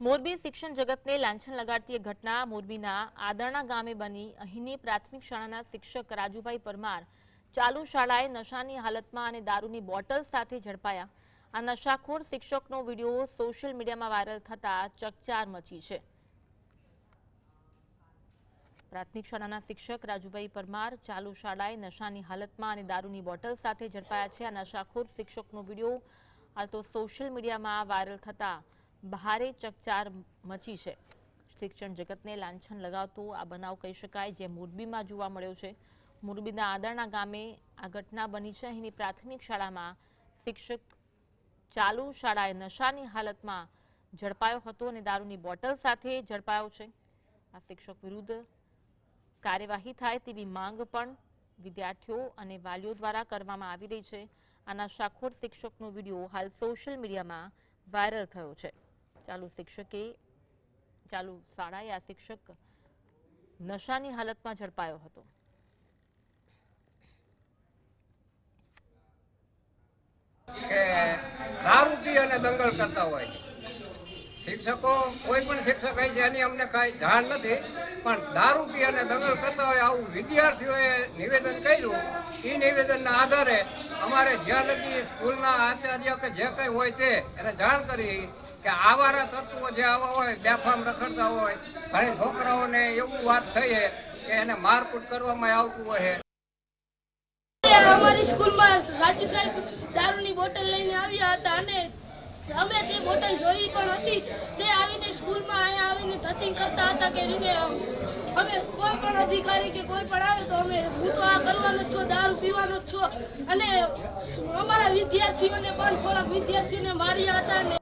મોરબી શિક્ષણ જગતને લાંછન લગાડતી એક ઘટના મોરબીના આદરણા ગામે બની। અહીંની પ્રાથમિક શાળાના શિક્ષક રાજુભાઈ પરમાર ચાલુ શાળાએ નશાની હાલતમાં અને દારૂની બોટલ સાથે ઝડપાયા। આ નશાખોર શિક્ષકનો વિડીયો સોશિયલ મીડિયામાં વાયરલ થતા ચકચાર મચી છે। પ્રાથમિક શાળાના શિક્ષક રાજુભાઈ પરમાર ચાલુ શાળાએ નશાની હાલતમાં અને દારૂની બોટલ સાથે ઝડપાયા છે। આ નશાખોર શિક્ષકનો વિડીયો હાલ તો સોશિયલ મીડિયામાં વાયરલ થતા ભારે ચકચાર મચી છે। શિક્ષણ જગતને લાંછન લગાવતો આ બનાવ કહી શકાય, જે મોરબીમાં જોવા મળ્યો છે। મોરબીના આદરણા ગામે આ ઘટના બની છે। અહીંની પ્રાથમિક શાળામાં શિક્ષક ચાલુ શાળાએ નશાની હાલતમાં ઝડપાયો હતો અને દારૂની બોટલ સાથે ઝડપાયો છે। આ શિક્ષક વિરુદ્ધ કાર્યવાહી થાય તેવી માંગ પણ વિદ્યાર્થીઓ અને વાલીઓ દ્વારા કરવામાં આવી રહી છે। આ નશાખોર શિક્ષકનો વિડીયો હાલ સોશિયલ મીડિયામાં વાયરલ થયો છે। ચાલુ શાળાએ આ શિક્ષક નશાની હાલતમાં ઝડપાયો હતો। દારૂ પી અને દંગલ કરતા હોય શિક્ષકો, કોઈ પણ શિક્ષક હોય છે એની અમને કઈ જાણ નથી, પણ દારૂ પી અને દંગલ કરતા હોય આવું વિદ્યાર્થીઓએ નિવેદન કર્યું। એ નિવેદનના આધારે અમારે જ્યાં લગી સ્કૂલના આચાર્ય કે જે કંઈ હોય તે એને જાણ કરી કે આવારા તત્વો જે આવા હોય, બેફામ રખડતા હોય, ઘણી છોકરાઓને એવું વાત થઈ કે એને મારકૂટ કરવામાં આવતું હોય। અમારી સ્કૂલમાં રાજુ સાહેબ દારૂની બોટલ લઈને આવ્યા હતા અને અમે તે બોટલ જોઈ પણ હતી। તે આવીને સ્કૂલમાં અહીંયા આવીને ધતિંગ કરતા હતા કે અમે કોઈ પણ અધિકારી કે કોઈ પણ આવે તો હું તો આ કરવાનો જ છું, દારૂ પીવાનો જ છું। અને અમારા વિદ્યાર્થીઓને પણ થોડાક વિદ્યાર્થીઓને માર્યા હતા અને